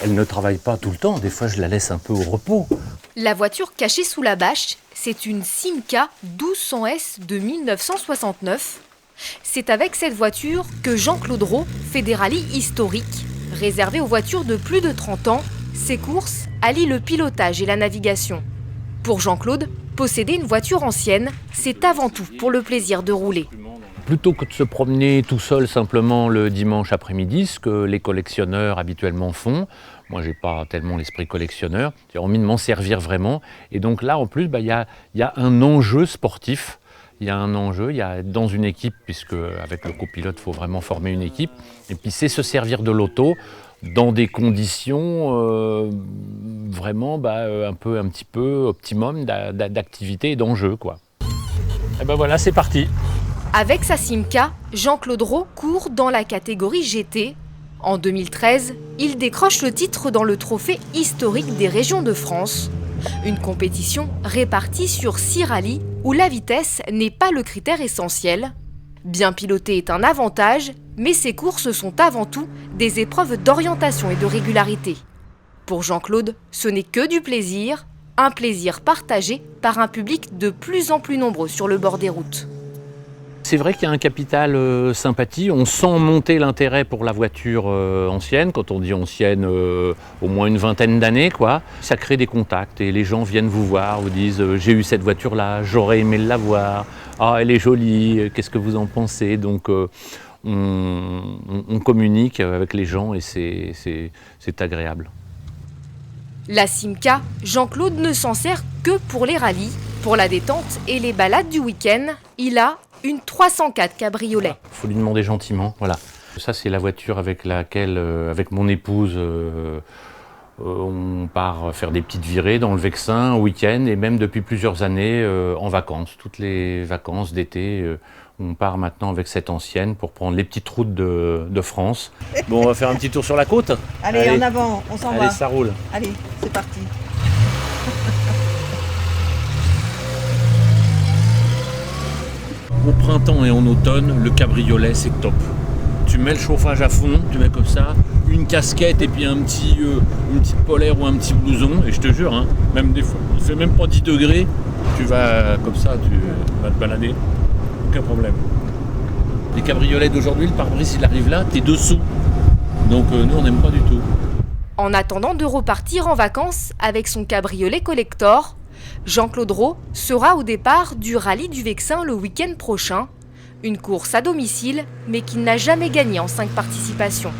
Elle ne travaille pas tout le temps, des fois je la laisse un peu au repos. La voiture cachée sous la bâche, c'est une Simca 1200S de 1969. C'est avec cette voiture que Jean-Claude Rau fait des rallyes historiques. Réservés aux voitures de plus de 30 ans, ces courses allient le pilotage et la navigation. Pour Jean-Claude, posséder une voiture ancienne, c'est avant tout pour le plaisir de rouler. Plutôt que de se promener tout seul simplement le dimanche après-midi, ce que les collectionneurs habituellement font, moi j'ai pas tellement l'esprit collectionneur, j'ai envie de m'en servir vraiment. Et donc là en plus, il y a un enjeu sportif. Il y a un enjeu, il y a dans une équipe, puisque avec le copilote, il faut vraiment former une équipe. Et puis c'est se servir de l'auto dans des conditions vraiment un petit peu optimum d'activité et d'enjeu, quoi. Et ben voilà, c'est parti. Avec sa Simca, Jean-Claude Rau court dans la catégorie GT. En 2013, il décroche le titre dans le trophée historique des régions de France. Une compétition répartie sur 6 rallyes où la vitesse n'est pas le critère essentiel. Bien piloter est un avantage, mais ces courses sont avant tout des épreuves d'orientation et de régularité. Pour Jean-Claude, ce n'est que du plaisir, un plaisir partagé par un public de plus en plus nombreux sur le bord des routes. C'est vrai qu'il y a un capital sympathie, on sent monter l'intérêt pour la voiture ancienne, quand on dit ancienne, au moins une vingtaine d'années, quoi. Ça crée des contacts et les gens viennent vous voir, vous disent j'ai eu cette voiture-là, j'aurais aimé l'avoir, ah elle est jolie, qu'est-ce que vous en pensez? Donc on communique avec les gens et c'est agréable. La Simca, Jean-Claude ne s'en sert que pour les rallyes. Pour la détente et les balades du week-end, il a une 304 cabriolet. Il faut lui demander gentiment, voilà. Ça c'est la voiture avec laquelle, avec mon épouse, on part faire des petites virées dans le Vexin au week-end et même depuis plusieurs années en vacances. Toutes les vacances d'été, on part maintenant avec cette ancienne pour prendre les petites routes de France. Bon, on va faire un petit tour sur la côte. Allez, en avant, on s'en va. Allez, ça roule. Allez, c'est parti. Au printemps et en automne, le cabriolet c'est top. Tu mets le chauffage à fond, tu mets comme ça, une casquette et puis une petite polaire ou un petit blouson, et je te jure, hein, même des fois, il fait même pas 10 degrés, tu vas comme ça, tu vas te balader, aucun problème. Les cabriolets d'aujourd'hui, le pare-brise il arrive là, t'es dessous, donc nous on n'aime pas du tout. En attendant de repartir en vacances avec son cabriolet collector, Jean-Claude Rau sera au départ du rallye du Vexin le week-end prochain. Une course à domicile, mais qu'il n'a jamais gagnée en 5 participations.